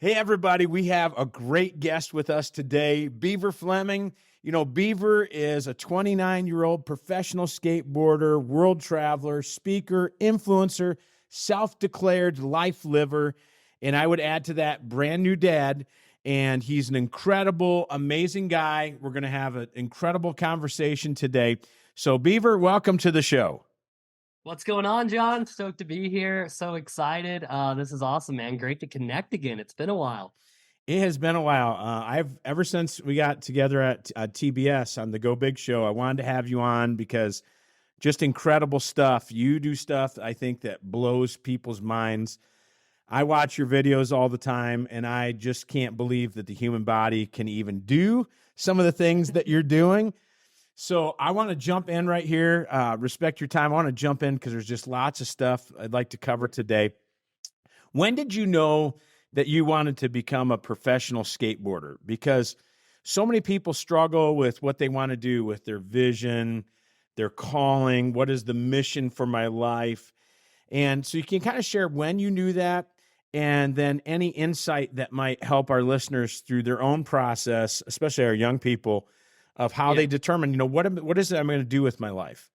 Hey, everybody, we have a great guest with us today, Beaver Fleming. You know, Beaver is a 29-year-old professional skateboarder, world traveler, speaker, influencer, self-declared life liver, and I would add to that brand new dad. And he's an incredible, amazing guy. We're going to have an incredible conversation today. So, Beaver, welcome to the show. What's going on, John? Stoked to be here. So excited. This is awesome, man. Great to connect again. It's been a while. It has been a while. Ever since we got together at TBS on the Go Big show, I wanted to have you on because just incredible stuff. You do stuff I think that blows people's minds. I watch your videos all the time, and I just can't believe that the human body can even do some of the things that you're doing. So I want to jump in right here. Respect your time. I want to jump in because there's just lots of stuff I'd like to cover today. When did you know that you wanted to become a professional skateboarder? Because so many people struggle with what they want to do with their vision, their calling, what is the mission for my life? And so you can kind of share when you knew that, and then any insight that might help our listeners through their own process, especially our young people, of how they determine, what is it I'm going to do with my life?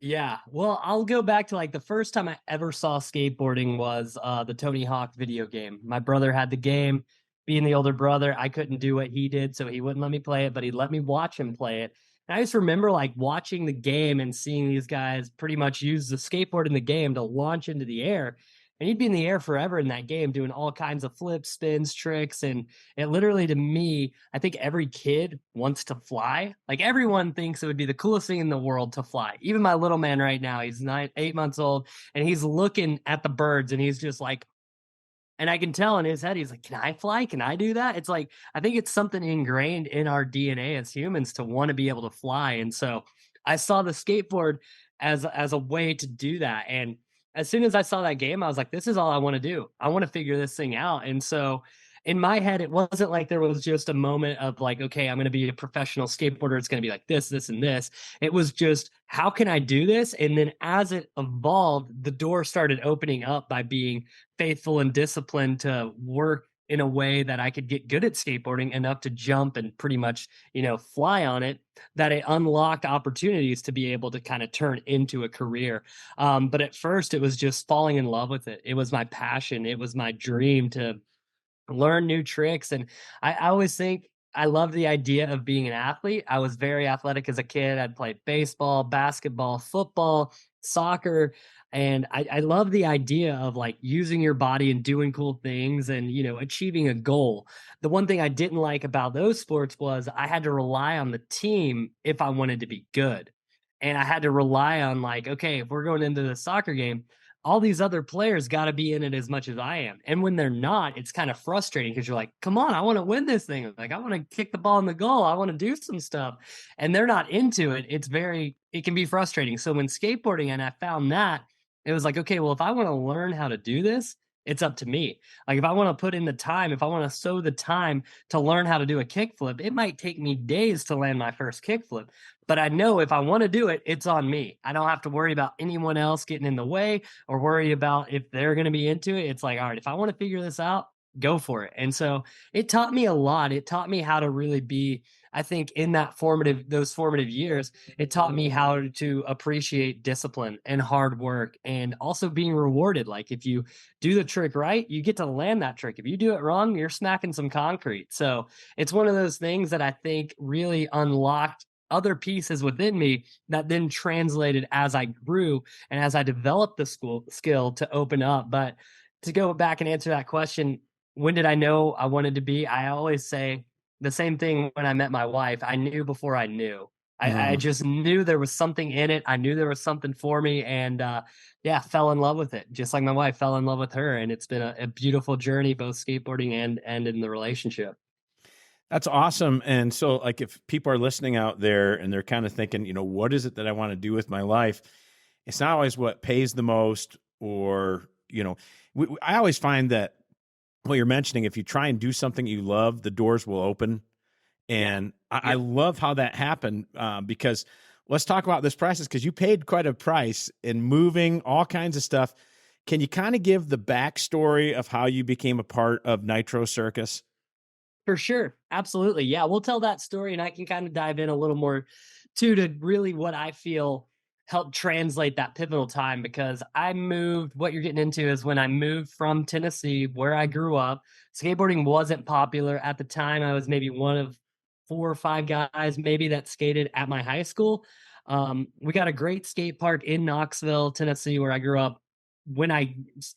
Yeah. Well, I'll go back to like the first time I ever saw skateboarding was the Tony Hawk video game. My brother had the game. Being the older brother, I couldn't do what he did, so he wouldn't let me play it, but he'd let me watch him play it. And I just remember like watching the game and seeing these guys pretty much use the skateboard in the game to launch into the air. And he'd be in the air forever in that game doing all kinds of flips, spins, tricks. And it literally, to me, I think every kid wants to fly. Like everyone thinks it would be the coolest thing in the world to fly. Even my little man right now, he's 8 months old, and he's looking at the birds and he's just like, and I can tell in his head, he's like, can I fly? Can I do that? It's like, I think it's something ingrained in our DNA as humans to want to be able to fly. And so I saw the skateboard as a way to do that. And as soon as I saw that game, I was like, this is all I want to do. I want to figure this thing out. And so in my head, it wasn't like there was just a moment of like, okay, I'm going to be a professional skateboarder. It's going to be like this, and this. It was just, how can I do this? And then as it evolved, the door started opening up by being faithful and disciplined to work in a way that I could get good at skateboarding enough to jump and pretty much, fly on it, that it unlocked opportunities to be able to kind of turn into a career. But at first it was just falling in love with it. It was my passion. It was my dream to learn new tricks. And I always think I love the idea of being an athlete. I was very athletic as a kid. I'd played baseball, basketball, football, soccer. And I love the idea of like using your body and doing cool things and, achieving a goal. The one thing I didn't like about those sports was I had to rely on the team if I wanted to be good. And I had to rely on like, okay, if we're going into the soccer game, all these other players got to be in it as much as I am. And when they're not, it's kind of frustrating because you're like, come on, I want to win this thing. Like, I want to kick the ball in the goal. I want to do some stuff. And they're not into it. It can be frustrating. So when skateboarding, and I found that, it was like, okay, well, if I want to learn how to do this, it's up to me. Like, if I want to put in the time, if I want to sow the time to learn how to do a kickflip, it might take me days to land my first kickflip. But I know if I want to do it, it's on me. I don't have to worry about anyone else getting in the way or worry about if they're going to be into it. It's like, all right, if I want to figure this out, go for it. And so it taught me a lot. It taught me how to really be, I think, in those formative years, it taught me how to appreciate discipline and hard work and also being rewarded. Like if you do the trick right, you get to land that trick. If you do it wrong, you're smacking some concrete. So it's one of those things that I think really unlocked other pieces within me that then translated as I grew and as I developed the skill to open up. But to go back and answer that question, when did I know I wanted to be? I always say the same thing when I met my wife. I knew before I knew. I just knew there was something in it. I knew there was something for me, and fell in love with it. Just like my wife fell in love with her, and it's been a beautiful journey, both skateboarding and in the relationship. That's awesome. And so, like, if people are listening out there and they're kind of thinking, what is it that I want to do with my life? It's not always what pays the most, or, I always find that what you're mentioning, if you try and do something you love, the doors will open. And I love how that happened, because let's talk about this process, because you paid quite a price in moving all kinds of stuff. Can you kind of give the backstory of how you became a part of Nitro Circus? For sure. Absolutely. Yeah, we'll tell that story and I can kind of dive in a little more too to really what I feel helped translate that pivotal time because I moved what you're getting into is when I moved from Tennessee where I grew up, skateboarding wasn't popular at the time. I was maybe one of 4 or 5 guys maybe that skated at my high school. We got a great skate park in Knoxville, Tennessee, where I grew up when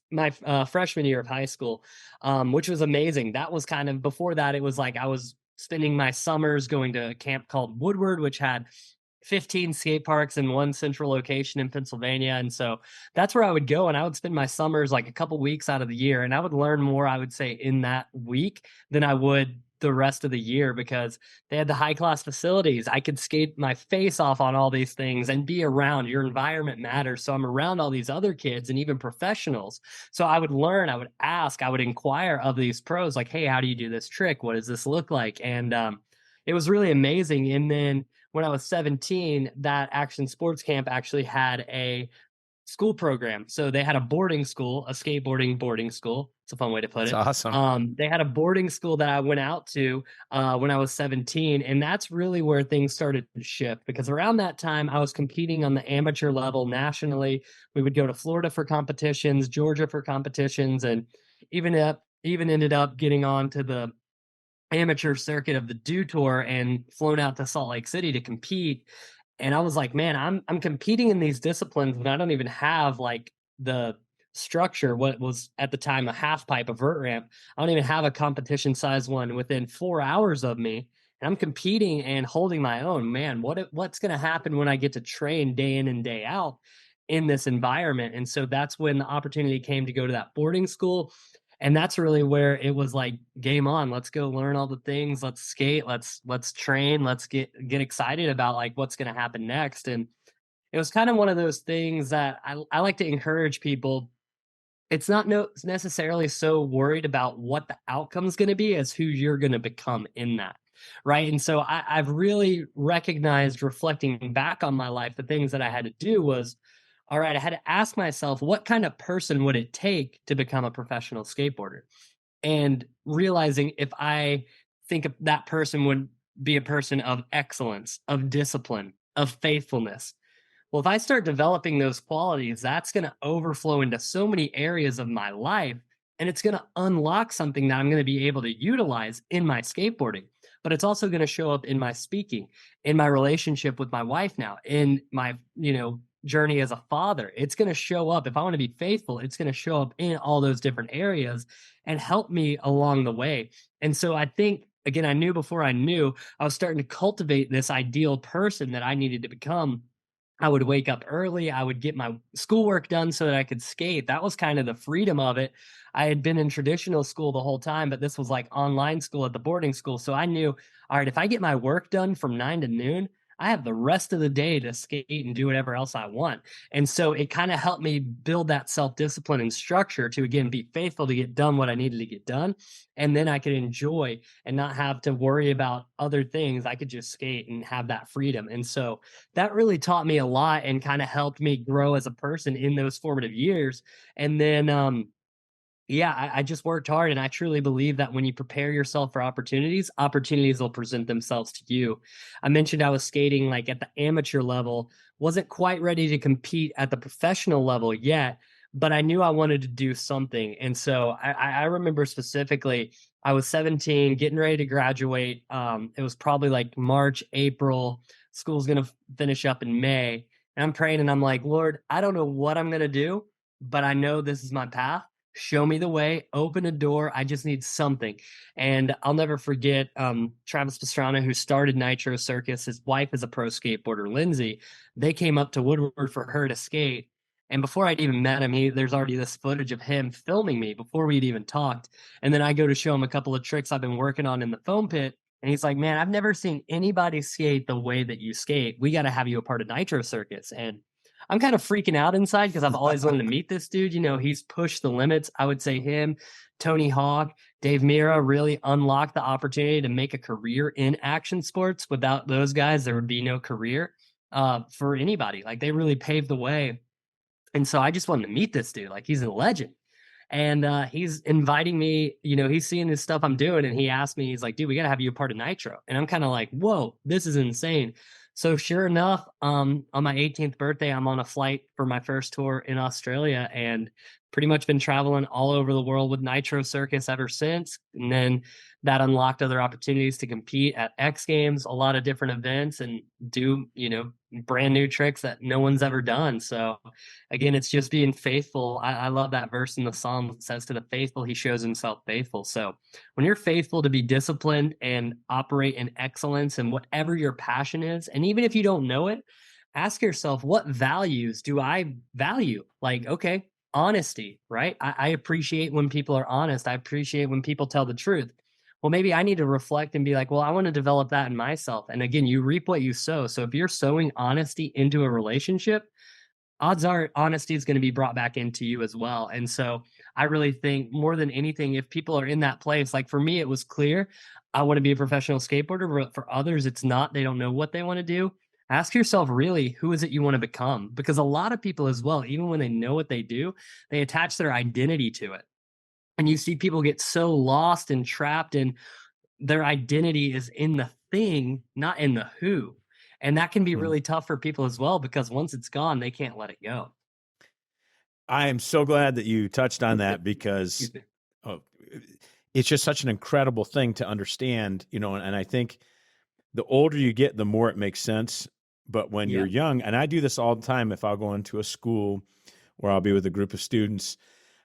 my freshman year of high school, which was amazing. That was kind of before that. It was like I was spending my summers going to a camp called Woodward, which had 15 skate parks in one central location in Pennsylvania. And so that's where I would go. And I would spend my summers like a couple weeks out of the year. And I would learn more, I would say, in that week than I would the rest of the year because they had the high class facilities. I could skate my face off on all these things and be around. Your environment matters. So I'm around all these other kids and even professionals. So I would learn, I would ask, I would inquire of these pros, like, hey, how do you do this trick? What does this look like? And it was really amazing. And then when I was 17, that action sports camp actually had a school program. So they had a boarding school, a skateboarding boarding school. It's a fun way to put It's it. awesome. They had a boarding school that I went out to when I was 17. And that's really where things started to shift because around that time, I was competing on the amateur level nationally. We would go to Florida for competitions, Georgia for competitions, and even ended up getting on to the amateur circuit of the Dew Tour and flown out to Salt Lake City to compete. And I was like, man, I'm competing in these disciplines and I don't even have like the structure, what was at the time a half pipe, a vert ramp. I don't even have a competition size one within 4 hours of me. And I'm competing and holding my own. Man, what's going to happen when I get to train day in and day out in this environment? And so that's when the opportunity came to go to that boarding school. And that's really where it was like game on. Let's go learn all the things. Let's skate. Let's train. Let's get excited about like what's going to happen next. And it was kind of one of those things that I like to encourage people. It's not necessarily so worried about what the outcome's going to be as who you're going to become in that. Right. And so I've really recognized reflecting back on my life, the things that I had to do was, all right, I had to ask myself, what kind of person would it take to become a professional skateboarder? And realizing if I think that person would be a person of excellence, of discipline, of faithfulness. Well, if I start developing those qualities, that's going to overflow into so many areas of my life. And it's going to unlock something that I'm going to be able to utilize in my skateboarding. But it's also going to show up in my speaking, in my relationship with my wife now, in my, journey as a father. It's going to show up. If I want to be faithful, it's going to show up in all those different areas and help me along the way. And so I think, again, I knew before I knew, I was starting to cultivate this ideal person that I needed to become. I would wake up early. I would get my schoolwork done so that I could skate. That was kind of the freedom of it. I had been in traditional school the whole time, but this was like online school at the boarding school. So I knew, all right, if I get my work done from 9 to noon, I have the rest of the day to skate and do whatever else I want. And so it kind of helped me build that self-discipline and structure to, again, be faithful to get done what I needed to get done. And then I could enjoy and not have to worry about other things. I could just skate and have that freedom. And so that really taught me a lot and kind of helped me grow as a person in those formative years. And then, I just worked hard and I truly believe that when you prepare yourself for opportunities, opportunities will present themselves to you. I mentioned I was skating like at the amateur level, wasn't quite ready to compete at the professional level yet, but I knew I wanted to do something. And so I remember specifically, I was 17, getting ready to graduate. It was probably like March, April. School's going to finish up in May. And I'm praying and I'm like, Lord, I don't know what I'm going to do, but I know this is my path. Show me the way, open a door. I just need something. And I'll never forget Travis Pastrana, who started Nitro Circus. His wife is a pro skateboarder, Lindsay. They came up to Woodward for her to skate. And before I'd even met him, there's already this footage of him filming me before we'd even talked. And then I go to show him a couple of tricks I've been working on in the foam pit. And he's like, man, I've never seen anybody skate the way that you skate. We got to have you a part of Nitro Circus. And I'm kind of freaking out inside because I've always wanted to meet this dude. He's pushed the limits. I would say him, Tony Hawk, Dave Mira really unlocked the opportunity to make a career in action sports. Without those guys, there would be no career for anybody. Like they really paved the way. And so I just wanted to meet this dude. Like, he's a legend. And he's inviting me, he's seeing this stuff I'm doing. And he asked me, he's like, dude, we got to have you a part of Nitro. And I'm kind of like, whoa, this is insane. So sure enough, on my 18th birthday, I'm on a flight for my first tour in Australia, and pretty much been traveling all over the world with Nitro Circus ever since. And then that unlocked other opportunities to compete at X Games, a lot of different events, and do, brand new tricks that no one's ever done. So again, it's just being faithful. I love that verse in the Psalm that says, to the faithful, he shows himself faithful. So when you're faithful to be disciplined and operate in excellence in whatever your passion is, and even if you don't know it, ask yourself, what values do I value? Like, okay, honesty, right? I appreciate when people are honest. I appreciate when people tell the truth. Well, maybe I need to reflect and be like, well, I want to develop that in myself. And again, you reap what you sow. So if you're sowing honesty into a relationship, odds are honesty is going to be brought back into you as well. And so I really think, more than anything, if people are in that place, like for me, it was clear I want to be a professional skateboarder, but for others, it's not. They don't know what they want to do. Ask yourself, really, who is it you want to become? Because a lot of people as well, even when they know what they do, they attach their identity to it. And you see people get so lost and trapped in their identity is in the thing, not in the who. And that can be really tough for people as well, because once it's gone, they can't let it go. I am so glad that you touched on that, because it's just such an incredible thing to understand, and I think the older you get, the more it makes sense. But when you're young, and I do this all the time, if I'll go into a school where I'll be with a group of students,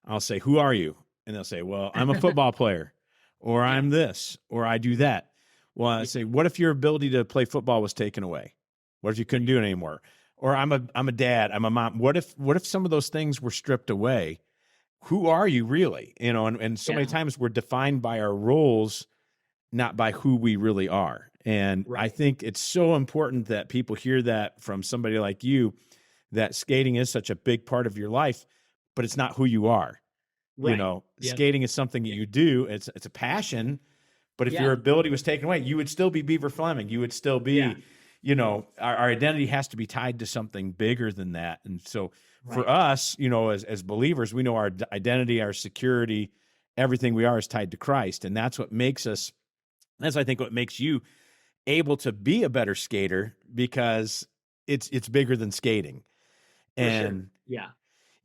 I'll say, who are you? And they'll say, well, I'm a football player, or I'm this, or I do that. Well, I say, what if your ability to play football was taken away? What if you couldn't do it anymore? Or I'm a dad, I'm a mom. What if some of those things were stripped away? Who are you really? And so many times we're defined by our roles, not by who we really are. And I think it's so important that people hear that from somebody like you, that skating is such a big part of your life, but it's not who you are. Skating is something that you do. It's a passion, but if your ability was taken away, you would still be Beaver Fleming. You would still be, our identity has to be tied to something bigger than that. And so for us, as believers, we know our identity, our security, everything we are is tied to Christ. And that's what makes us, I think, what makes you able to be a better skater, because it's bigger than skating. And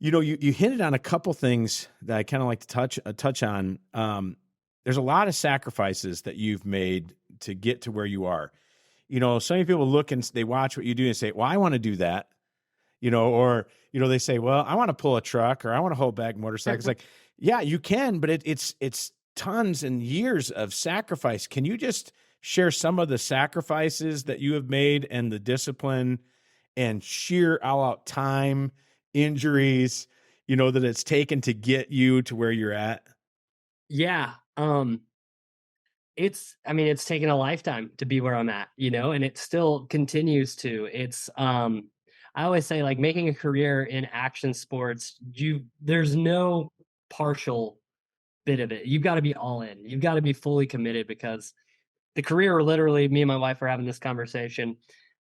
you hinted on a couple things that I kind of like to touch on. There's a lot of sacrifices that you've made to get to where you are. So many people look and they watch what you do and say, well, I want to do that. Or they say, well, I want to pull a truck, or I want to hold back motorcycles. Like, yeah, you can, but it's tons and years of sacrifice. Can you just share some of the sacrifices that you have made, and the discipline and sheer all-out time, injuries, that it's taken to get you to where you're at? Yeah. It's taken a lifetime to be where I'm at, and it still continues to. It's, I always say, like, making a career in action sports, there's no partial bit of it. You've got to be all in. You've got to be fully committed, because the career, literally, me and my wife are having this conversation.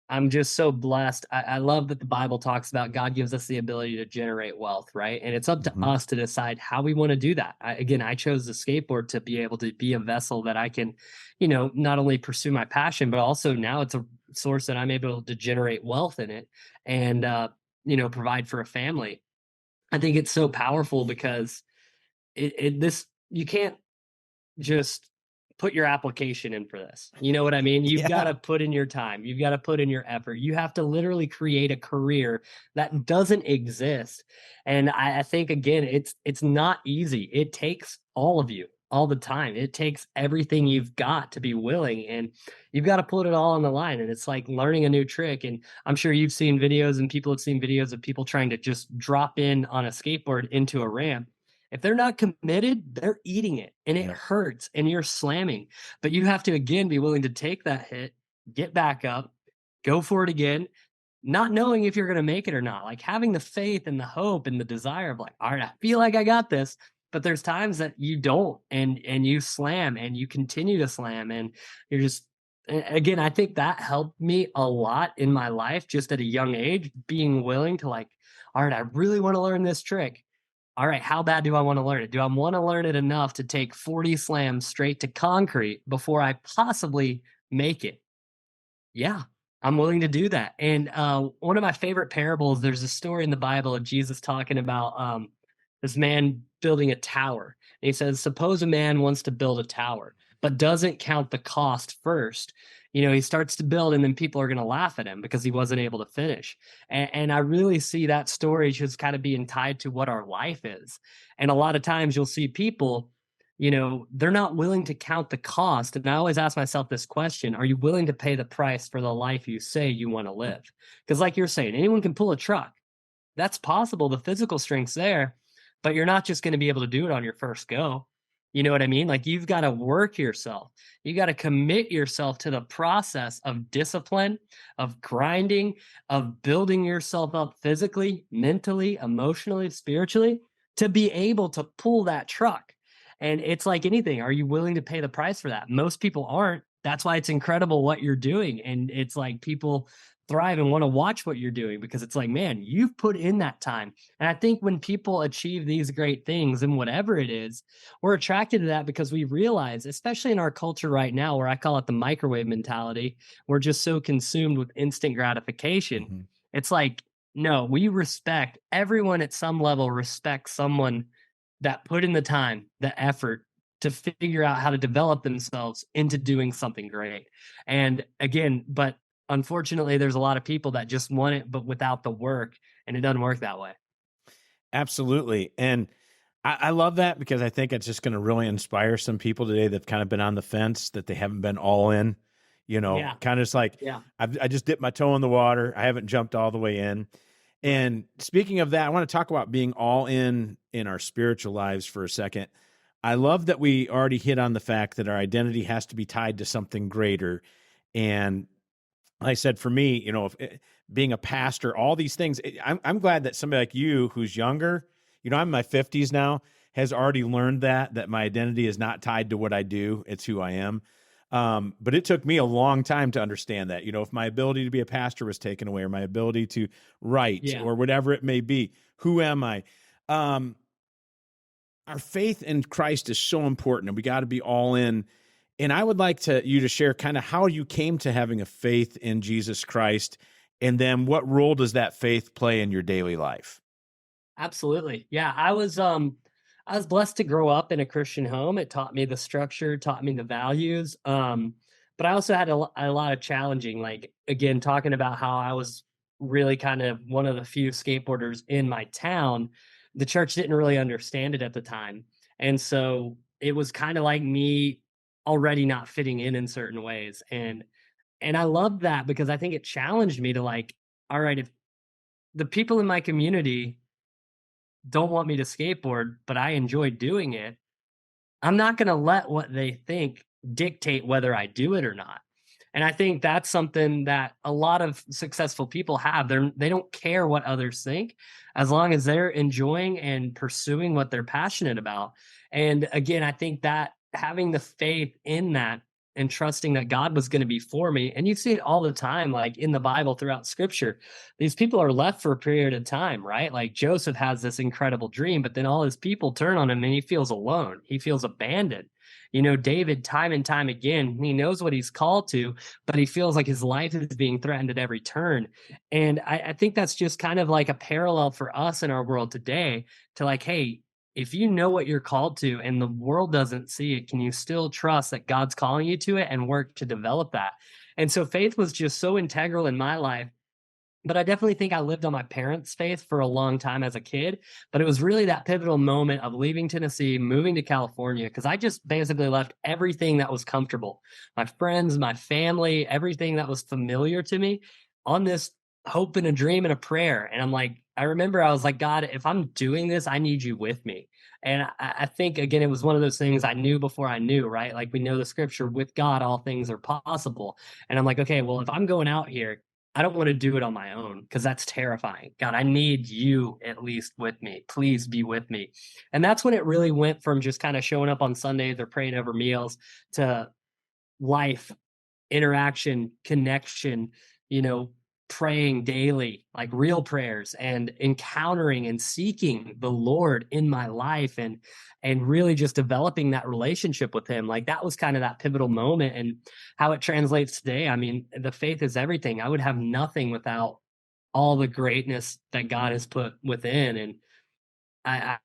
I'm just so blessed. I love that the Bible talks about God gives us the ability to generate wealth, right? And it's up to us to decide how we want to do that. I chose the skateboard to be able to be a vessel that I can, not only pursue my passion, but also now it's a source that I'm able to generate wealth in it, and, provide for a family. I think it's so powerful, because you can't just put your application in for this. You know what I mean? You've got to put in your time. You've got to put in your effort. You have to literally create a career that doesn't exist. And I think, again, it's not easy. It takes all of you all the time. It takes everything you've got to be willing, and you've got to put it all on the line. And it's like learning a new trick. And I'm sure you've seen videos, and people have seen videos of people trying to just drop in on a skateboard into a ramp. If they're not committed, they're eating it, and it hurts, and you're slamming. But you have to, again, be willing to take that hit, get back up, go for it again, not knowing if you're going to make it or not. Like, having the faith and the hope and the desire of, like, all right, I feel like I got this. But there's times that you don't, and you slam, and you continue to slam, and you're just, again, I think that helped me a lot in my life, just at a young age, being willing to, like, All right, I really want to learn this trick. All right, how bad do I want to learn it? Do I want to learn it enough to take 40 slams straight to concrete before I possibly make it? Yeah, I'm willing to do that. And one of my favorite parables, there's a story in the Bible of Jesus talking about this man building a tower. And he says, suppose a man wants to build a tower, but doesn't count the cost first. He starts to build and then people are going to laugh at him because he wasn't able to finish. And I really see that story just kind of being tied to what our life is. And a lot of times you'll see people, they're not willing to count the cost. And I always ask myself this question: are you willing to pay the price for the life you say you want to live? Because, like you're saying, anyone can pull a truck. That's possible. The physical strength's there, but you're not just going to be able to do it on your first go. You know what I mean? Like, you've got to work yourself. You got to commit yourself to the process of discipline, of grinding, of building yourself up physically, mentally, emotionally, spiritually to be able to pull that truck. And it's like anything. Are you willing to pay the price for that? Most people aren't. That's why it's incredible what you're doing. And it's like people thrive and want to watch what you're doing because it's like, man, you've put in that time. And I think when people achieve these great things and whatever it is, we're attracted to that because we realize, especially in our culture right now, where I call it the microwave mentality, we're just so consumed with instant gratification. Mhm. It's like, no, we respect everyone at some level, respects someone that put in the time, the effort to figure out how to develop themselves into doing something great. And again, but unfortunately, there's a lot of people that just want it, but without the work, and it doesn't work that way. Absolutely. And I love that because I think it's just going to really inspire some people today that've kind of been on the fence, that they haven't been all in, Yeah. kind of just like, Yeah. I just dipped my toe in the water. I haven't jumped all the way in. And speaking of that, I want to talk about being all in our spiritual lives for a second. I love that we already hit on the fact that our identity has to be tied to something greater. And like I said, for me, being a pastor, all these things, I'm glad that somebody like you who's younger, I'm in my 50s now, has already learned that my identity is not tied to what I do. It's who I am. But it took me a long time to understand that, if my ability to be a pastor was taken away, or my ability to write, Yeah. or whatever it may be, who am I? Our faith in Christ is so important, and we got to be all in. And I would like you to share kind of how you came to having a faith in Jesus Christ, and then what role does that faith play in your daily life? Absolutely. Yeah. I was blessed to grow up in a Christian home. It taught me the structure, taught me the values. But I also had a lot of challenging, like, again, talking about how I was really kind of one of the few skateboarders in my town. The church didn't really understand it at the time. And so it was kind of like me already not fitting in certain ways. And I loved that because I think it challenged me to, like, all right, if the people in my community don't want me to skateboard, but I enjoy doing it, I'm not going to let what they think dictate whether I do it or not. And I think that's something that a lot of successful people have. They don't care what others think as long as they're enjoying and pursuing what they're passionate about. And again, I think that having the faith in that and trusting that God was going to be for me. And you see it all the time, like in the Bible, throughout scripture. These people are left for a period of time, right? Like Joseph has this incredible dream, but then all his people turn on him and he feels alone. He feels abandoned. David, time and time again, he knows what he's called to, but he feels like his life is being threatened at every turn. And I think that's just kind of like a parallel for us in our world today to, like, hey, if you know what you're called to and the world doesn't see it, can you still trust that God's calling you to it and work to develop that? And so faith was just so integral in my life. But I definitely think I lived on my parents' faith for a long time as a kid. But it was really that pivotal moment of leaving Tennessee, moving to California, because I just basically left everything that was comfortable, my friends, my family, everything that was familiar to me, on this hope and a dream and a prayer. And I'm like, I remember I was like, God, if I'm doing this, I need you with me. And I think, again, it was one of those things I knew before I knew, right? Like, we know the scripture, with God, all things are possible. And I'm like, okay, well, if I'm going out here, I don't want to do it on my own because that's terrifying. God, I need you at least with me. Please be with me. And that's when it really went from just kind of showing up on Sundays or praying over meals to life, interaction, connection, you know, praying daily, like real prayers, and encountering and seeking the Lord in my life, and really just developing that relationship with him. Like that was kind of that pivotal moment, and how it translates today. I mean, the faith is everything. I would have nothing without all the greatness that God has put within. And I'm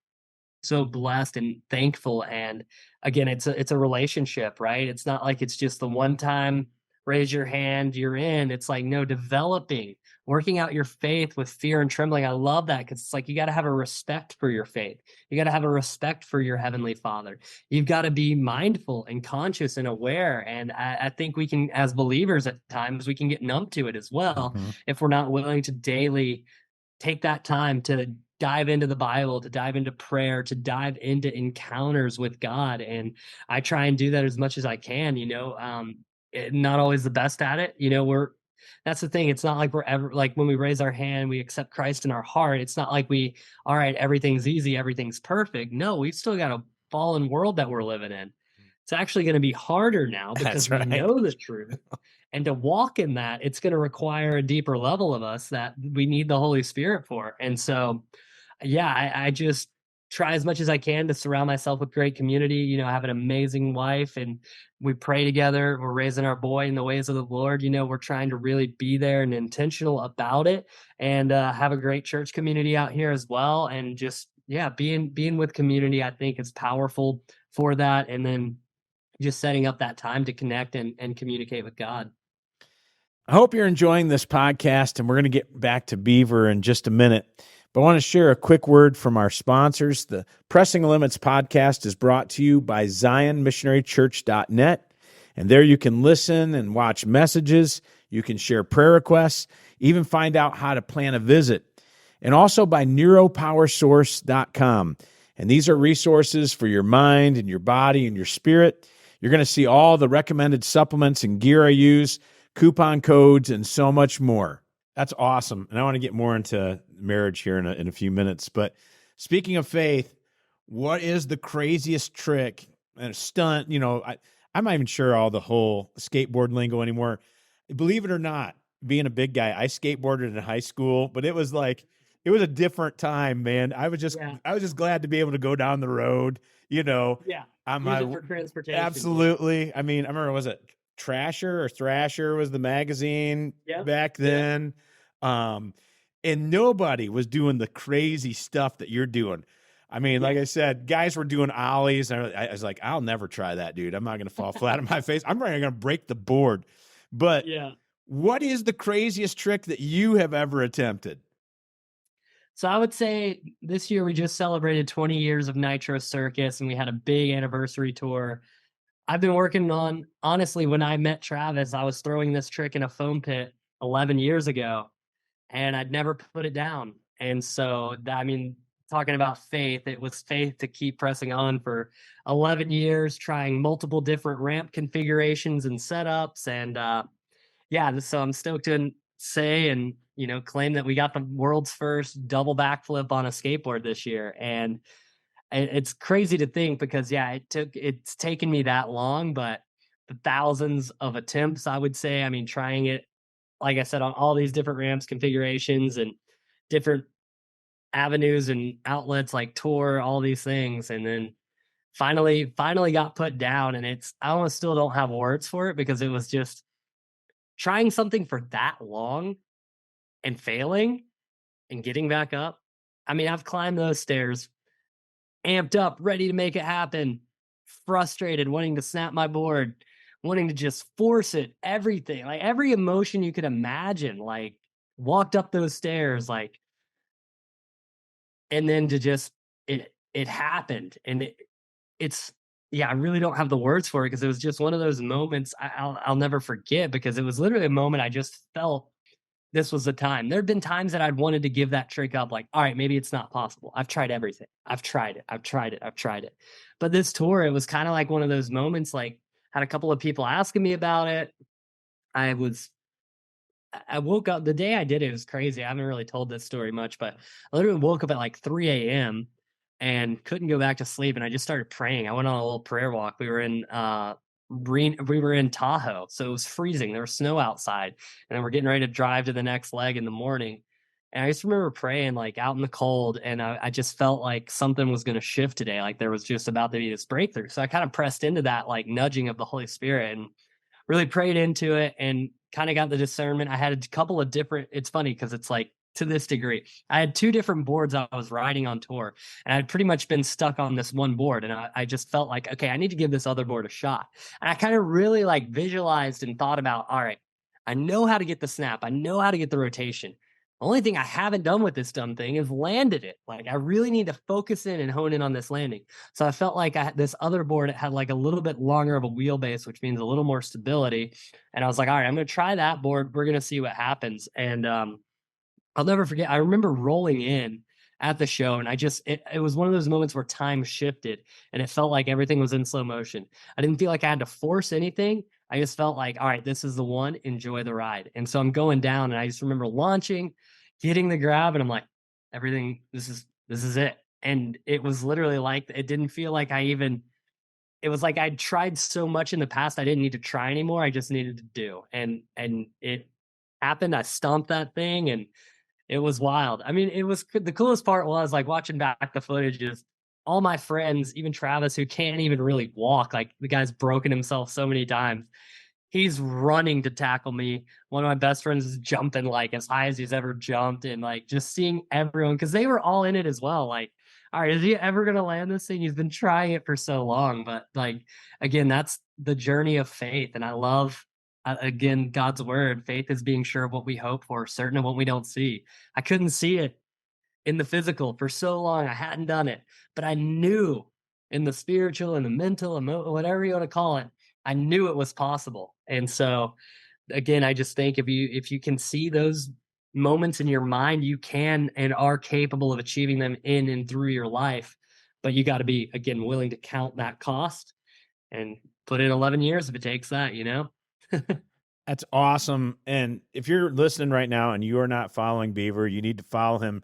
so blessed and thankful. And again, it's a relationship, right? It's not like it's just the one time raise your hand, you're in. It's like, no, developing, working out your faith with fear and trembling. I love that, because it's like you got to have a respect for your faith. You got to have a respect for your heavenly Father. You've got to be mindful and conscious and aware. And I think we can, as believers, at times we can get numb to it as well, if we're not willing to daily take that time to dive into the Bible, to dive into prayer, to dive into encounters with God. And I try and do that as much as I can, not always the best at it. That's the thing. It's not like we're ever, like when we raise our hand, we accept Christ in our heart. It's not like all right, everything's easy, everything's perfect. No, we've still got a fallen world that we're living in. It's actually going to be harder now because we know the truth. And to walk in that, it's going to require a deeper level of us that we need the Holy Spirit for. And so, yeah, I just try as much as I can to surround myself with great community. I have an amazing wife, and we pray together. We're raising our boy in the ways of the Lord. We're trying to really be there and intentional about it, and have a great church community out here as well. And just, yeah, being with community, I think is powerful for that. And then just setting up that time to connect and communicate with God. I hope you're enjoying this podcast, and we're going to get back to Beaver in just a minute. But I want to share a quick word from our sponsors. The Pressing Limits podcast is brought to you by ZionMissionaryChurch.net. And there you can listen and watch messages. You can share prayer requests, even find out how to plan a visit. And also by NeuroPowerSource.com. And these are resources for your mind and your body and your spirit. You're going to see all the recommended supplements and gear I use, coupon codes, and so much more. That's awesome. And I want to get more into marriage here in a few minutes. But speaking of faith, what is the craziest trick and a stunt? I'm not even sure all the whole skateboard lingo anymore. Believe it or not, being a big guy, I skateboarded in high school, but it was a different time, man. I was just glad to be able to go down the road, Yeah. Use it for transportation. Absolutely. I mean, I remember, was it Trasher or Thrasher was the magazine back then. And nobody was doing the crazy stuff that you're doing. I mean, like I said, guys were doing ollies, and I was like, I'll never try that, dude. I'm not going to fall flat on my face. I'm probably going to break the board. But what is the craziest trick that you have ever attempted? So I would say this year we just celebrated 20 years of Nitro Circus, and we had a big anniversary tour. I've been working on, honestly, when I met Travis, I was throwing this trick in a foam pit 11 years ago, and I'd never put it down. And so, talking about faith, it was faith to keep pressing on for 11 years, trying multiple different ramp configurations and setups. And so I'm stoked to say and, claim that we got the world's first double backflip on a skateboard this year. And it's crazy to think because, it's taken me that long, but the thousands of attempts, I would say, trying it, like I said, on all these different ramps, configurations, and different avenues and outlets like tour, all these things. And then finally got put down, and I almost still don't have words for it, because it was just trying something for that long and failing and getting back up. I've climbed those stairs amped up, ready to make it happen, frustrated, wanting to snap my board, wanting to just force it, everything, like every emotion you could imagine, like walked up those stairs, like, and then to just, it happened. And I really don't have the words for it, because it was just one of those moments I'll never forget, because it was literally a moment I just felt this was the time. There'd been times that I'd wanted to give that trick up, like, all right, maybe it's not possible. I've tried everything. I've tried it. But this tour, it was kind of like one of those moments, like, had a couple of people asking me about it. I woke up the day I did it. It was crazy. I haven't really told this story much, but I literally woke up at like 3 a.m. and couldn't go back to sleep. And I just started praying. I went on a little prayer walk. We were in we were in Tahoe, so it was freezing. There was snow outside, and then we're getting ready to drive to the next leg in the morning. And I just remember praying like out in the cold, and I just felt like something was going to shift today. Like there was just about to be this breakthrough. So I kind of pressed into that like nudging of the Holy Spirit and really prayed into it and kind of got the discernment. I had a couple of different, it's funny because it's like to this degree, I had two different boards I was riding on tour, and I'd pretty much been stuck on this one board. And I just felt like, okay, I need to give this other board a shot. And I kind of really like visualized and thought about, all right, I know how to get the snap. I know how to get the rotation. The only thing I haven't done with this dumb thing is landed it. Like I really need to focus in and hone in on this landing. So I felt like I had this other board. It had like a little bit longer of a wheelbase, which means a little more stability. And I was like, all right, I'm going to try that board. We're going to see what happens. And I'll never forget. I remember rolling in at the show, and it was one of those moments where time shifted and it felt like everything was in slow motion. I didn't feel like I had to force anything. I just felt like, all right, this is the one, enjoy the ride. And so I'm going down, and I just remember launching, getting the grab, and I'm like, everything, this is it. And it was literally like, it didn't feel like it was like I'd tried so much in the past. I didn't need to try anymore. I just needed to do. And it happened. I stomped that thing, and it was wild. I mean, it was the coolest part was like watching back the footage is all my friends, even Travis, who can't even really walk. Like the guy's broken himself so many times. He's running to tackle me. One of my best friends is jumping like as high as he's ever jumped, and like just seeing everyone, because they were all in it as well. Like, all right, is he ever gonna land this thing? He's been trying it for so long. But like again, that's the journey of faith. And I love again, God's word. Faith is being sure of what we hope for, certain of what we don't see. I couldn't see it in the physical for so long. I hadn't done it, but I knew in the spiritual and the mental, whatever you want to call it, I knew it was possible. And so again, I just think if you can see those moments in your mind, you can and are capable of achieving them in and through your life. But you got to be, again, willing to count that cost and put in 11 years if it takes that, you know? That's awesome. And if you're listening right now and you are not following Beaver, you need to follow him.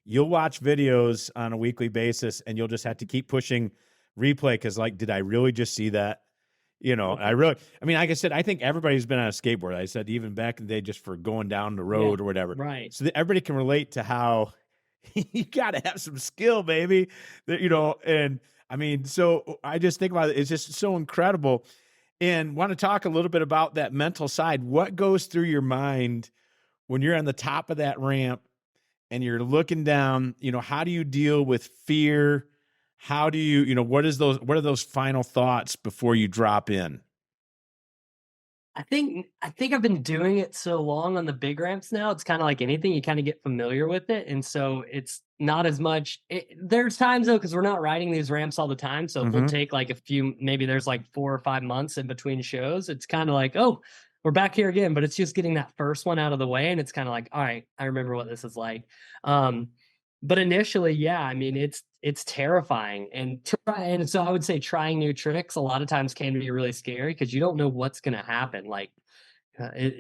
You'll watch videos on a weekly basis, and you'll just have to keep pushing replay because, like, did I really just see that? You know, I mean, like I said, I think everybody's been on a skateboard. I said even back in the day, just for going down the road or whatever. Right. So that everybody can relate to how you got to have some skill, baby. That, you know, and I mean, so I just think about it. It's just so incredible. And want to talk a little bit about that mental side. What goes through your mind when you're on the top of that ramp and you're looking down? You know, how do you deal with fear? How do you, you know, what are those final thoughts before you drop in? I think I've been doing it so long on the big ramps now. It's kind of like anything, you kind of get familiar with it, and so it's not as much. There's times though, because we're not riding these ramps all the time, so we'll take like a few. Maybe there's like 4 or 5 months in between shows. It's kind of like, oh, we're back here again, but it's just getting that first one out of the way, and it's kind of like, all right, I remember what this is like. But initially, yeah, I mean, it's terrifying, and so I would say trying new tricks a lot of times can be really scary because you don't know what's going to happen. Like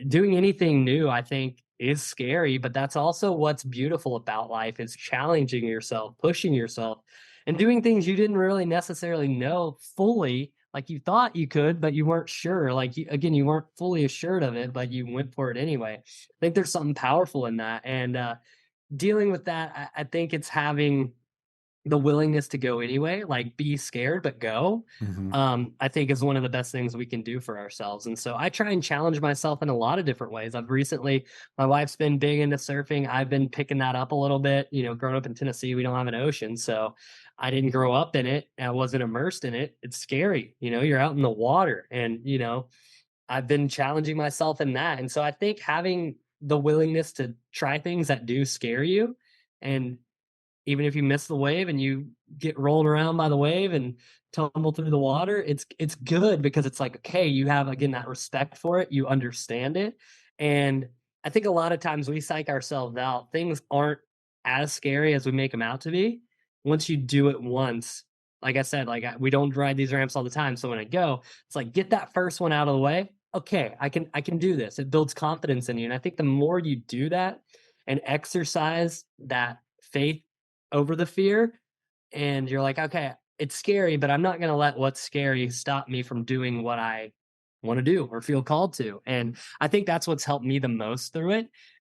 doing anything new, I think, is scary, but that's also what's beautiful about life is challenging yourself, pushing yourself, and doing things you didn't really necessarily know fully, like you thought you could, but you weren't sure. Like you weren't fully assured of it, but you went for it anyway. I think there's something powerful in that, and dealing with that, I think it's having the willingness to go anyway, like be scared, but go, I think is one of the best things we can do for ourselves. And so I try and challenge myself in a lot of different ways. My wife's been big into surfing. I've been picking that up a little bit. You know, growing up in Tennessee, we don't have an ocean. So I didn't grow up in it. I wasn't immersed in it. It's scary. You know, you're out in the water, and, you know, I've been challenging myself in that. And so I think having the willingness to try things that do scare you, and even if you miss the wave and you get rolled around by the wave and tumble through the water, it's good because it's like, okay, you have, again, that respect for it, you understand it. And I think a lot of times we psych ourselves out. Things aren't as scary as we make them out to be. Once you do it once, like I said, we don't ride these ramps all the time. So when I go, it's like, get that first one out of the way. Okay, I can do this. It builds confidence in you. And I think the more you do that and exercise that faith over the fear, and you're like, okay, it's scary, but I'm not gonna let what's scary stop me from doing what I wanna do or feel called to, and I think that's what's helped me the most through it,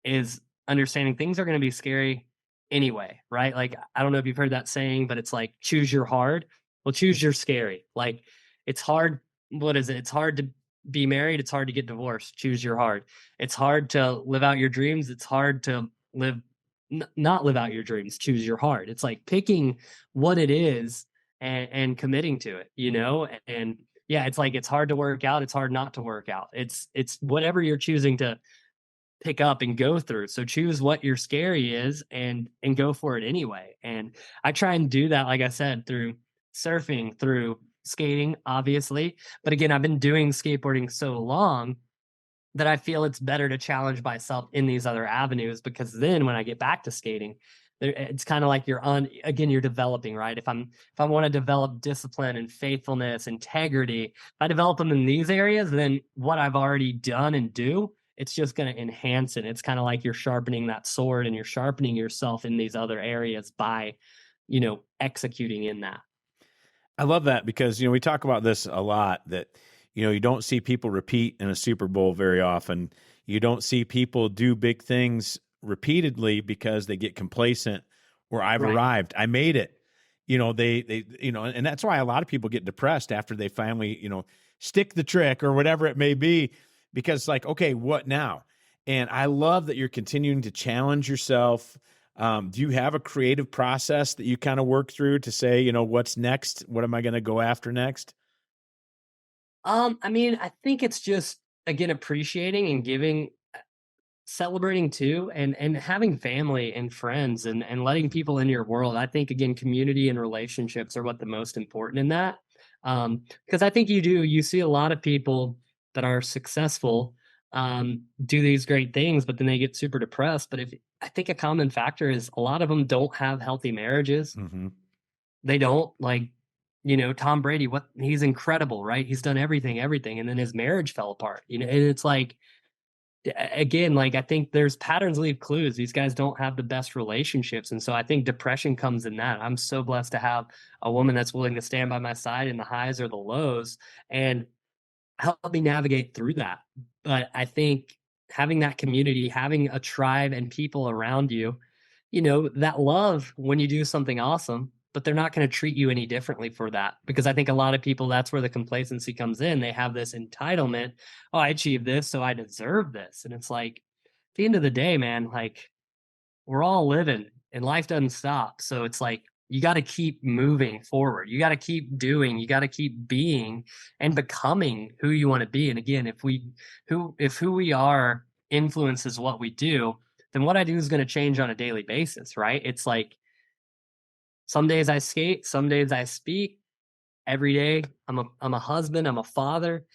is understanding things are gonna be scary anyway, right? Like, I don't know if you've heard that saying, but it's like, "Choose your hard." Well, choose your scary. Like, it's hard what is it? It's hard to be married, it's hard to get divorced. Choose your hard. It's hard to live out your dreams, it's hard to not live out your dreams. Choose your hard. It's like picking what it is and committing to it, you know? And yeah, it's like it's hard to work out, it's hard not to work out. It's whatever you're choosing to pick up and go through. So choose what your scary is and go for it anyway. And I try and do that, like I said, through surfing, through skating, obviously. But again, I've been doing skateboarding so long that I feel it's better to challenge myself in these other avenues, because then when I get back to skating, it's kind of like again, you're developing, right? If I want to develop discipline and faithfulness, integrity, if I develop them in these areas, then what I've already done and do, it's just going to enhance it. It's kind of like you're sharpening that sword and you're sharpening yourself in these other areas by, executing in that. I love that because, we talk about this a lot that, you don't see people repeat in a Super Bowl very often. You don't see people do big things repeatedly because they get complacent or I've Right. arrived, I made it. And that's why a lot of people get depressed after they finally, stick the trick or whatever it may be, because like, okay, what now? And I love that you're continuing to challenge yourself. Do you have a creative process that you kind of work through to say, what's next? What am I going to go after next? I mean, I think it's just again appreciating and giving, celebrating too, and having family and friends and letting people in your world. I think again, community and relationships are what the most important in that. Because I think you see a lot of people that are successful do these great things, but then they get super depressed. But if I think a common factor is a lot of them don't have healthy marriages. Mm-hmm. They don't like, Tom Brady, what he's incredible, right? He's done everything, and then his marriage fell apart, and it's like, again, like I think there's patterns leave clues. These guys don't have the best relationships. And so I think depression comes in that. I'm so blessed to have a woman that's willing to stand by my side in the highs or the lows and help me navigate through that. But I think having that community, having a tribe and people around you, that love when you do something awesome, but they're not going to treat you any differently for that. Because I think a lot of people, that's where the complacency comes in. They have this entitlement. Oh, I achieved this, so I deserve this. And it's like, at the end of the day, man, like we're all living and life doesn't stop. So it's like, you got to keep moving forward. You got to keep doing, you got to keep being and becoming who you want to be. And again, if who we are influences what we do, then what I do is going to change on a daily basis, right? It's like some days I skate, some days I speak. Every day I'm a husband, I'm a father.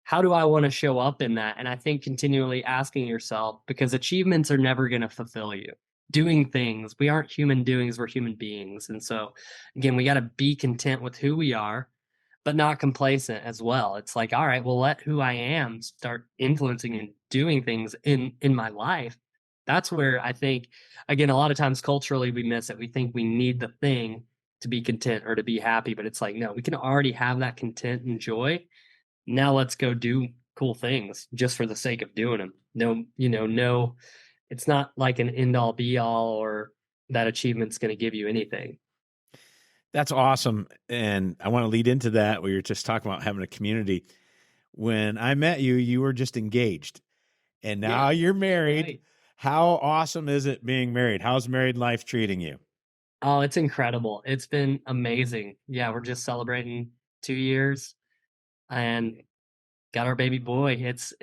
How do I want to show up in that? And I think continually asking yourself, because achievements are never going to fulfill you. Doing things, we aren't human doings, we're human beings. And so again, we got to be content with who we are, but not complacent as well. It's like, all right, well, let who I am start influencing and doing things in my life. That's where I think, again, a lot of times culturally we miss it. We think we need the thing to be content or to be happy, but it's like, no, we can already have that content and joy. Now let's go do cool things just for the sake of doing them. No, no, it's not like an end all be all or that achievement's going to give you anything. That's awesome. And I want to lead into that where you're just talking about having a community. When I met you, you were just engaged and now Yeah, you're married. right. How awesome is it being married? How's married life treating you? Oh, it's incredible. It's been amazing. Yeah, we're just celebrating 2 years and got our baby boy. It's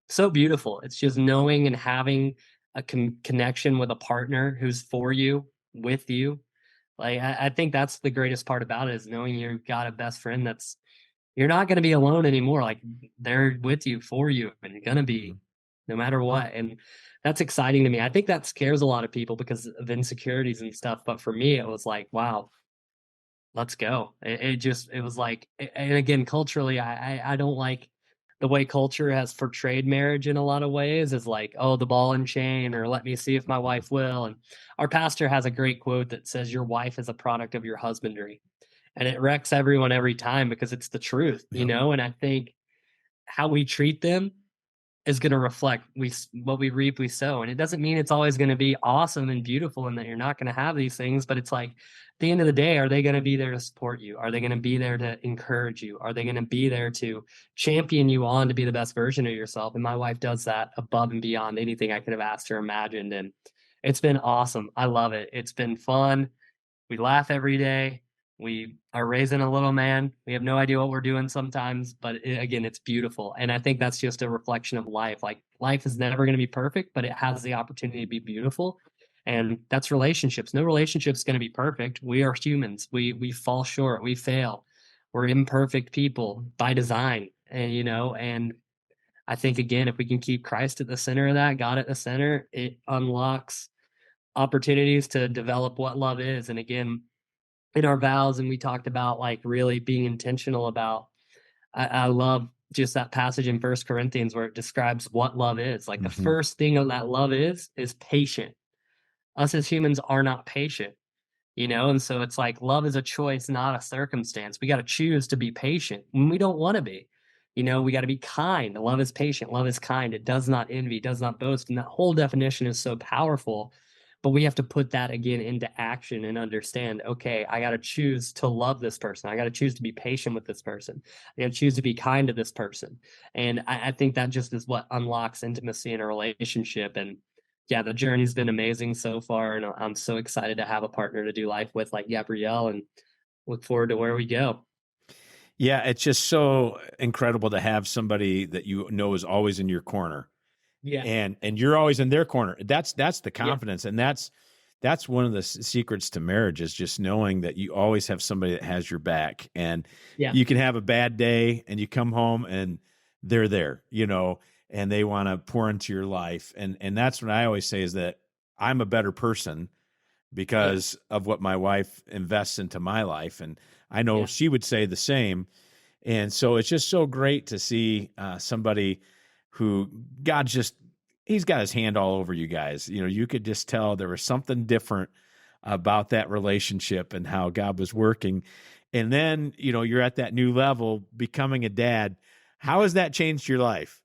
so beautiful. It's just knowing and having a connection with a partner who's for you, with you. Like I think that's the greatest part about it, is knowing you've got a best friend that's you're not going to be alone anymore. Like they're with you, for you, and you're going to be no matter what. And that's exciting to me. I think that scares a lot of people because of insecurities and stuff. But for me, it was like, wow, let's go. It was like, and again, culturally, I don't like the way culture has portrayed marriage in a lot of ways, is like, oh, the ball and chain, or let me see if my wife will. And our pastor has a great quote that says, your wife is a product of your husbandry. and it wrecks everyone every time because it's the truth, you Yep. know? And I think how we treat them is going to reflect what we reap, we sow. And it doesn't mean it's always going to be awesome and beautiful and that you're not going to have these things, but it's like, at the end of the day, are they going to be there to support you? Are they going to be there to encourage you? Are they going to be there to champion you on to be the best version of yourself? And my wife does that above and beyond anything I could have asked or imagined. And it's been awesome. I love it. It's been fun. We laugh every day. We are raising a little man. We have no idea what we're doing sometimes, but again, it's beautiful. And I think that's just a reflection of life. Like, life is never going to be perfect, but it has the opportunity to be beautiful. And that's relationships. No relationship's going to be perfect. We are humans. We fall short. We fail. We're imperfect people by design. And, you know, and I think, again, if we can keep Christ at the center of that, God at the center, it unlocks opportunities to develop what love is. And again, in our vows, and we talked about like really being intentional about, I love just that passage in First Corinthians where it describes what love is. Like, the first thing of that love is patient. Us as humans are not patient, you know? And so it's like, love is a choice, not a circumstance. We got to choose to be patient when we don't want to be. You know, we got to be kind. Love is patient. Love is kind. It does not envy, does not boast. And that whole definition is so powerful. But we have to put that again into action and understand, okay, I got to choose to love this person. I got to choose to be patient with this person. I got to choose to be kind to this person. And I think that just is what unlocks intimacy in a relationship. And yeah, the journey's been amazing so far. And I'm so excited to have a partner to do life with like Gabrielle, and look forward to where we go. Yeah, it's just so incredible to have somebody that you know is always in your corner. Yeah. And you're always in their corner. That's the Yeah. confidence. And that's one of the secrets to marriage, is just knowing that you always have somebody that has your back. And Yeah. you can have a bad day and you come home and they're there, you know, and they want to pour into your life. And that's what I always say, is that I'm a better person because of what my wife invests into my life. And I know she would say the same. And so it's just so great to see somebody who he's got his hand all over you guys. You know, you could just tell there was something different about that relationship and how God was working. And then, you know, you're at that new level, becoming a dad. How has that changed your life?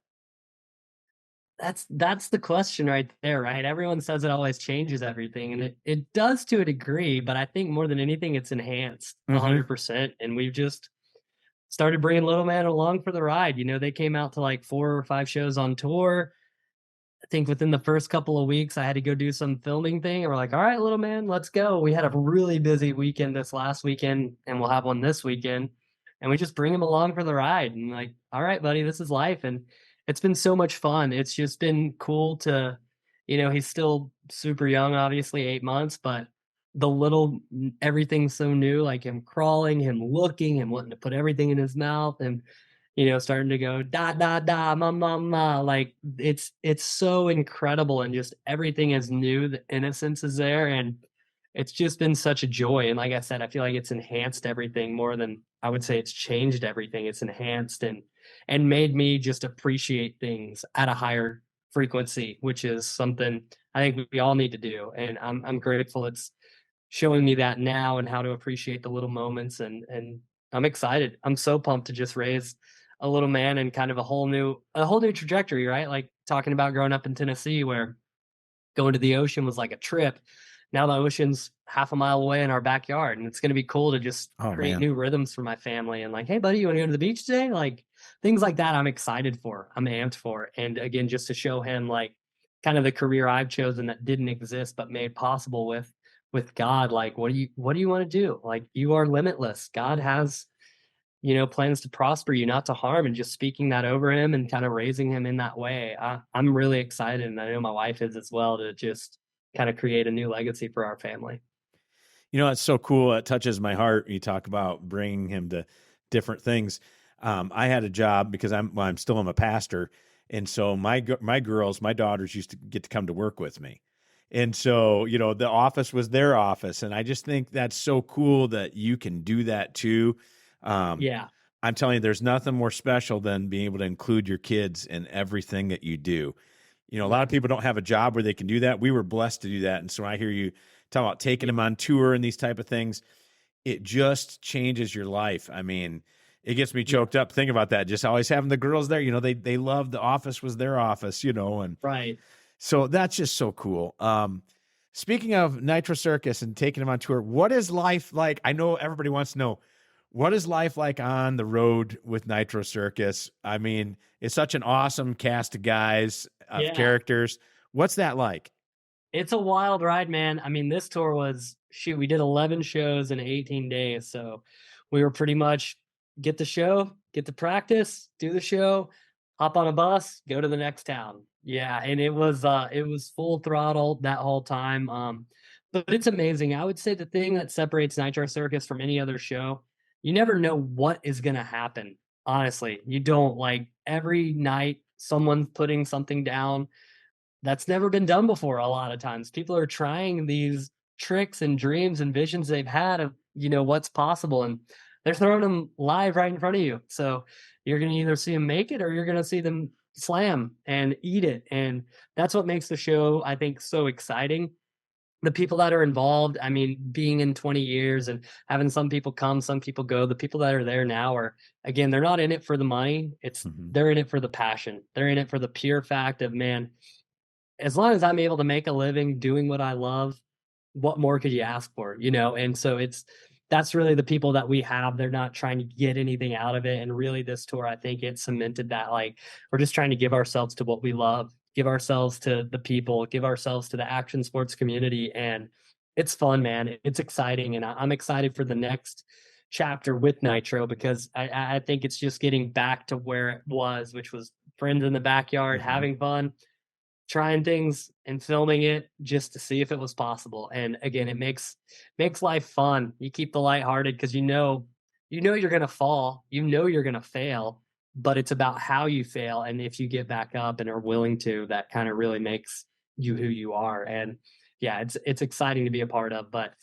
That's the question right there, right? Everyone says it always changes everything, and it does to a degree, but I think more than anything, it's enhanced 100%. And we've just started bringing little man along for the ride. You know, they came out to like 4 or 5 shows on tour. I think within the first couple of weeks, I had to go do some filming thing, and we're like, all right, little man, let's go. We had a really busy weekend this last weekend, and we'll have one this weekend. And we just bring him along for the ride, and like, all right, buddy, this is life. And it's been so much fun. It's just been cool to, you know, he's still super young, obviously 8 months, but everything's so new, like him crawling, him looking, him wanting to put everything in his mouth, and you know, starting to go da da da ma ma ma. Like, it's so incredible, and just everything is new. The innocence is there, and it's just been such a joy. And like I said, I feel like it's enhanced everything more than I would say it's changed everything. It's enhanced and made me just appreciate things at a higher frequency, which is something I think we all need to do. And I'm grateful it's showing me that now, and how to appreciate the little moments. And I'm excited. I'm so pumped to just raise a little man and kind of a whole new trajectory, right? Like, talking about growing up in Tennessee, where going to the ocean was like a trip. Now the ocean's half a mile away in our backyard, and it's going to be cool to just create new rhythms for my family. And like, hey buddy, you want to go to the beach today? Like, things like that I'm excited for. I'm amped for. And again, just to show him like kind of the career I've chosen that didn't exist but made possible with God. Like, what do you want to do? Like, you are limitless. God has, you know, plans to prosper you, not to harm. And just speaking that over him and kind of raising him in that way. I'm really excited, and I know my wife is as well, to just kind of create a new legacy for our family. You know, it's so cool. It touches my heart. You talk about bringing him to different things. I had a job because I'm still a pastor. And so my girls, my daughters used to get to come to work with me. And so, you know, the office was their office. And I just think that's so cool that you can do that too. Yeah. I'm telling you, there's nothing more special than being able to include your kids in everything that you do. You know, a lot of people don't have a job where they can do that. We were blessed to do that. And so I hear you talk about taking them on tour and these type of things. it just changes your life. I mean, it gets me choked up thinking about that. Just always having the girls there, they love the office was their office, and Right. so that's just so cool. Speaking of Nitro Circus and taking them on tour, what is life like? I know everybody wants to know, what is life like on the road with Nitro Circus? I mean, it's such an awesome cast of guys, of characters. What's that like? It's a wild ride, man. I mean, this tour was, shoot, we did 11 shows in 18 days. So we were pretty much get the show, get to practice, do the show, hop on a bus, go to the next town. Yeah, and it was full throttle that whole time. But it's amazing. I would say the thing that separates Nitro Circus from any other show, you never know what is gonna happen. Honestly, you don't. Like every night someone's putting something down that's never been done before. A lot of times people are trying these tricks and dreams and visions they've had of, what's possible, and they're throwing them live right in front of you. So you're going to either see them make it or you're going to see them slam and eat it. And that's what makes the show, I think, so exciting. The people that are involved, I mean, being in 20 years and having some people come, some people go, the people that are there now are, again, they're not in it for the money. They're in it for the passion. They're in it for the pure fact of, man, as long as I'm able to make a living doing what I love, what more could you ask for, And so that's really the people that we have. They're not trying to get anything out of it. And really this tour, I think it cemented that, like, we're just trying to give ourselves to what we love, give ourselves to the people, give ourselves to the action sports community. And it's fun, man. It's exciting. And I'm excited for the next chapter with Nitro, because I think it's just getting back to where it was, which was friends in the backyard, having fun, trying things and filming it just to see if it was possible. And again, it makes life fun. You keep the lighthearted because you're gonna fall, you're gonna fail, but it's about how you fail. And if you get back up and are willing to, that kind of really makes you who you are. And yeah, it's exciting to be a part of. But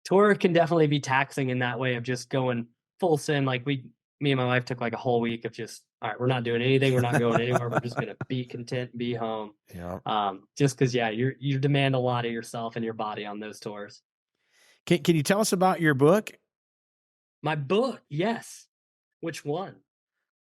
tour can definitely be taxing in that way of just going full send. Like me and my wife took like a whole week of just, all right, we're not doing anything. We're not going anywhere. We're just going to be content, be home. Yeah. Just because, you demand a lot of yourself and your body on those tours. Can you tell us about your book? My book, yes. Which one?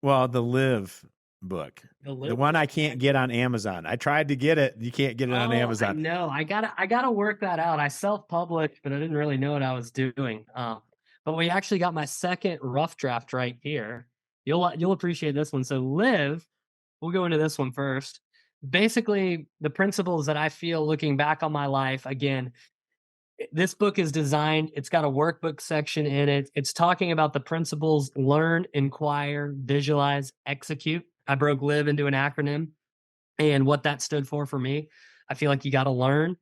Well, the Live book, the one I can't get on Amazon. I tried to get it. You can't get it on Amazon. No, I gotta work that out. I self-published, but I didn't really know what I was doing. But we actually got my second rough draft right here. You'll appreciate this one. So Live, we'll go into this one first. Basically, the principles that I feel looking back on my life, again, this book is designed, it's got a workbook section in it. It's talking about the principles: learn, inquire, visualize, execute. I broke Live into an acronym, and what that stood for me, I feel like you got to learn,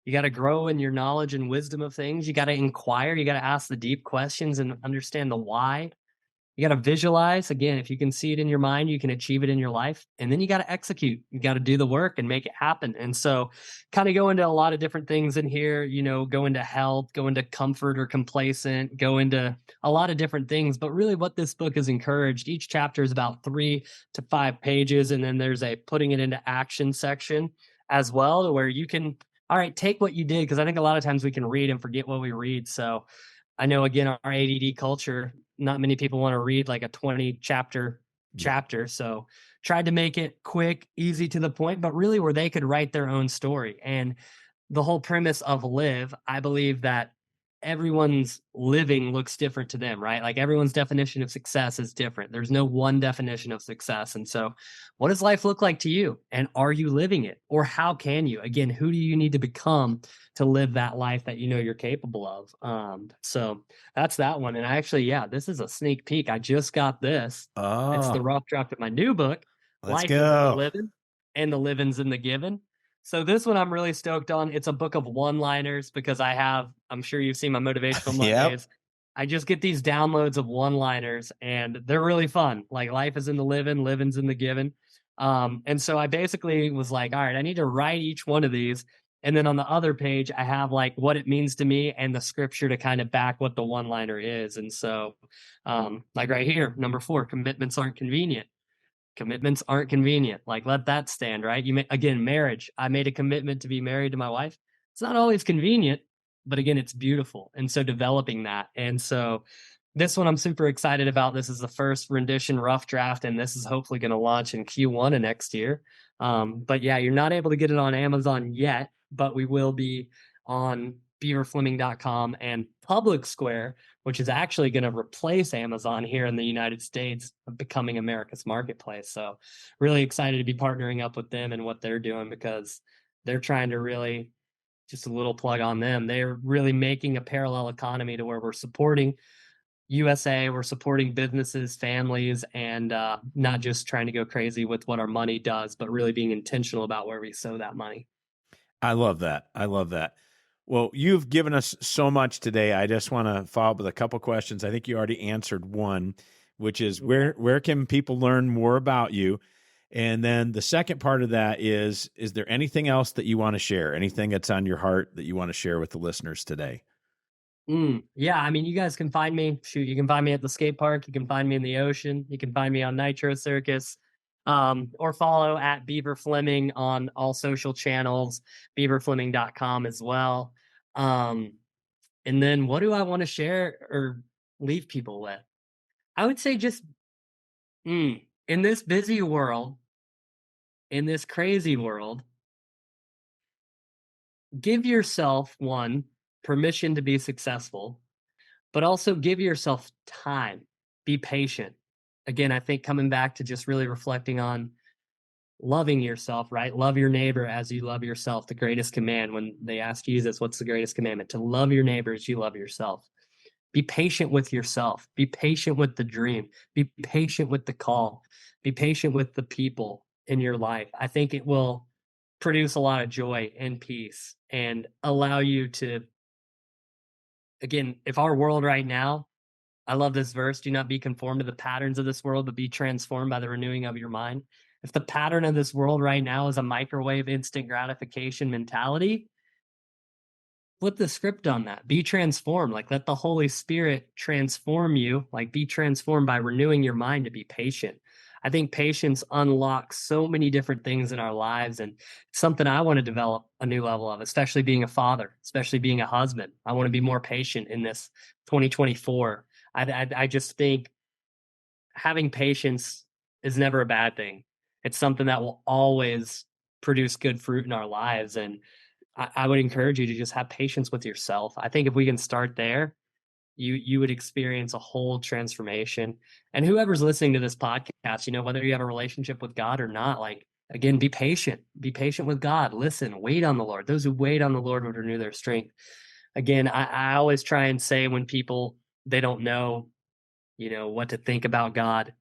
you got to grow in your knowledge and wisdom of things. You got to inquire, you got to ask the deep questions and understand the why. You got to visualize. Again, if you can see it in your mind, you can achieve it in your life. And then you got to execute. You got to do the work and make it happen. And so kind of go into a lot of different things in here, go into health, go into comfort or complacent, go into a lot of different things. But really what this book has encouraged, each chapter is about 3 to 5 pages. And then there's a putting it into action section as well, to where you can, all right, take what you did. Because I think a lot of times we can read and forget what we read. So I know, again, our ADD culture, not many people want to read like a 20 chapter. So tried to make it quick, easy, to the point, but really where they could write their own story. And the whole premise of Live, I believe that everyone's living looks different to them, right? Like everyone's definition of success is different. There's no one definition of success. And so what does life look like to you? And are you living it? Or how can you? Again, who do you need to become to live that life that you're capable of? So that's that one. And I actually, this is a sneak peek. I just got this. It's the rough draft of my new book, Let's Life go. is in the Living and the Living's in the Giving. So this one I'm really stoked on. It's a book of one-liners because I'm sure you've seen my motivational Mondays. I just get these downloads of one-liners and they're really fun. Like life is in the living, living's in the giving. And so I basically was like, all right, I need to write each one of these. And then on the other page, I have like what it means to me and the scripture to kind of back what the one-liner is. And so like right here, number 4, commitments aren't convenient. Commitments aren't convenient. Like, let that stand, right? Again, marriage. I made a commitment to be married to my wife. It's not always convenient, but again, it's beautiful. And so developing that. And so this one I'm super excited about. This is the first rendition rough draft, and this is hopefully going to launch in Q1 of next year. But yeah, you're not able to get it on Amazon yet, but we will be on beaverfleming.com and Public Square, which is actually going to replace Amazon here in the United States, becoming America's marketplace. So really excited to be partnering up with them and what they're doing, because they're trying to really, just a little plug on them, they're really making a parallel economy to where we're supporting USA, we're supporting businesses, families, and not just trying to go crazy with what our money does, but really being intentional about where we sow that money. I love that. I love that. Well, you've given us so much today. I just want to follow up with a couple questions. I think you already answered one, which is where can people learn more about you? And then the second part of that is there anything else that you want to share? Anything that's on your heart that you want to share with the listeners today? Yeah, I mean, you guys can find me. Shoot, you can find me at the skate park. You can find me in the ocean. You can find me on Nitro Circus, or follow at Beaver Fleming on all social channels, beaverfleming.com as well. And then what do I want to share or leave people with? I would say just in this busy world, in this crazy world, give yourself permission to be successful, but also give yourself time. Be patient. Again, I think coming back to just really reflecting on loving yourself, right? Love your neighbor as you love yourself. The greatest command, when they ask Jesus, what's the greatest commandment? To love your neighbor as you love yourself. Be patient with yourself. Be patient with the dream. Be patient with the call. Be patient with the people in your life. I think it will produce a lot of joy and peace and allow you to, again, if our world right now, I love this verse, do not be conformed to the patterns of this world, but be transformed by the renewing of your mind. If the pattern of this world right now is a microwave instant gratification mentality, flip the script on that. Be transformed. Like, let the Holy Spirit transform you. Like, be transformed by renewing your mind to be patient. I think patience unlocks so many different things in our lives, and it's something I want to develop a new level of, especially being a father, especially being a husband. I want to be more patient in this 2024. I just think having patience is never a bad thing. It's something that will always produce good fruit in our lives. And I would encourage you to just have patience with yourself. I think if we can start there, you would experience a whole transformation. And whoever's listening to this podcast, whether you have a relationship with God or not, like, again, be patient with God. Listen, wait on the Lord. Those who wait on the Lord would renew their strength. Again, I always try and say, when people, they don't know, what to think about God,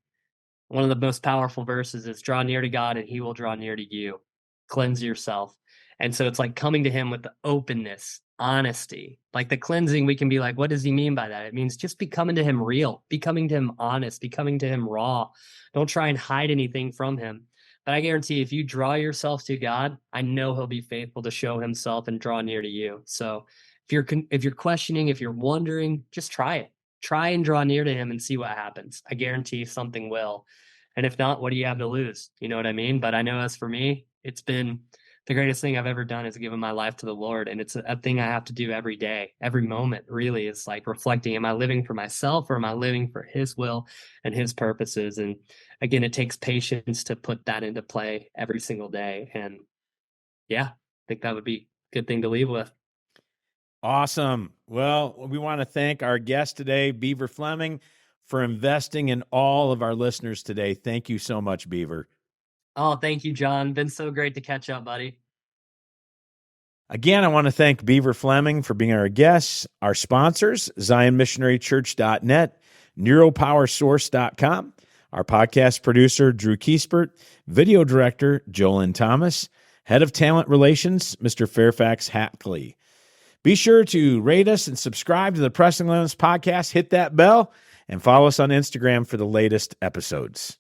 one of the most powerful verses is, draw near to God and he will draw near to you. Cleanse yourself. And so it's like coming to him with the openness, honesty. Like the cleansing, we can be like, what does he mean by that? It means just be coming to him real, be coming to him honest, be coming to him raw. Don't try and hide anything from him. But I guarantee if you draw yourself to God, I know he'll be faithful to show himself and draw near to you. So if you're questioning, if you're wondering, just try it. Try and draw near to him and see what happens. I guarantee something will. And if not, what do you have to lose? You know what I mean? But I know, as for me, it's been the greatest thing I've ever done is given my life to the Lord. And it's a thing I have to do every day, every moment, really. It's like reflecting, am I living for myself or am I living for his will and his purposes? And again, it takes patience to put that into play every single day. And yeah, I think that would be a good thing to leave with. Awesome. Well, we want to thank our guest today, Beaver Fleming, for investing in all of our listeners today. Thank you so much, Beaver. Oh, thank you, John. Been so great to catch up, buddy. Again, I want to thank Beaver Fleming for being our guests, our sponsors, ZionMissionaryChurch.net, NeuroPowerSource.com, our podcast producer, Drew Kiespert, video director, Jolyn Thomas, head of talent relations, Mr. Fairfax Hackley. Be sure to rate us and subscribe to the Pressing Limits podcast, hit that bell, and follow us on Instagram for the latest episodes.